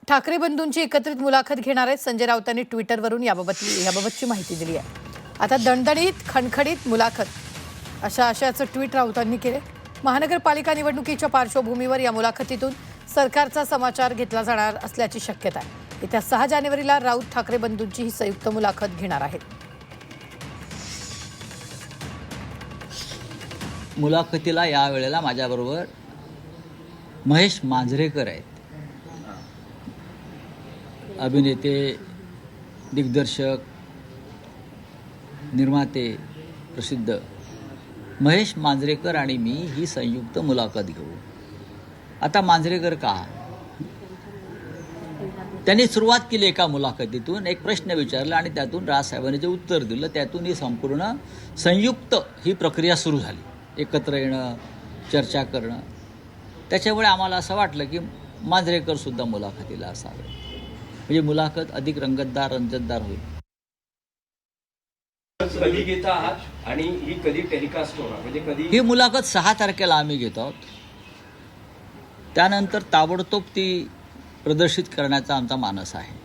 ठाकरे बंधूंची एकत्रित मुलाखत घेणार आहेत संजय राऊतांनी ट्विटरवरून याबाबतची माहिती दिली आहे। आता दणदणीत खणखणीत मुलाखत अशा आशयाचं ट्विट राऊतांनी केले। महानगरपालिका निवडणुकीच्या पार्श्वभूमीवर या मुलाखतीतून सरकारचा समाचार घेतला जाणार असल्याची शक्यता आहे। येत्या 6 जानेवारीला राऊत ठाकरे बंधूंची ही संयुक्त मुलाखत घेणार आहेत। मुलाखतीला या वेळेला माझ्याबरोबर महेश मांजरेकर आहेत। अभिनेते, दिग्दर्शक, निर्माते, प्रसिद्ध महेश मांजरेकर आणि मी ही संयुक्त मुलाखत घेऊ। आता मांजरेकर का? त्यांनी सुरुवात केली एका मुलाखतीतून, एक प्रश्न विचारला आणि त्यातून राजसाहेबांनी जे उत्तर दिलं त्यातून ही संपूर्ण संयुक्त ही प्रक्रिया सुरू झाली। एकत्र येणं, चर्चा करणं। त्याच्यामुळे आम्हाला असं वाटलं की मांजरेकर सुद्धा मुलाखतीला असावे, म्हणजे मुलाखत अधिक रंगतदार रंजतदार होईल। कधी घेता आहात आणि ही कधी टेलिकास्ट होणार, म्हणजे कधी? ही मुलाखत 6 तारखेला आम्ही घेत आहोत। त्यानंतर ताबडतोब ती प्रदर्शित करण्याचा आमचा मानस आहे।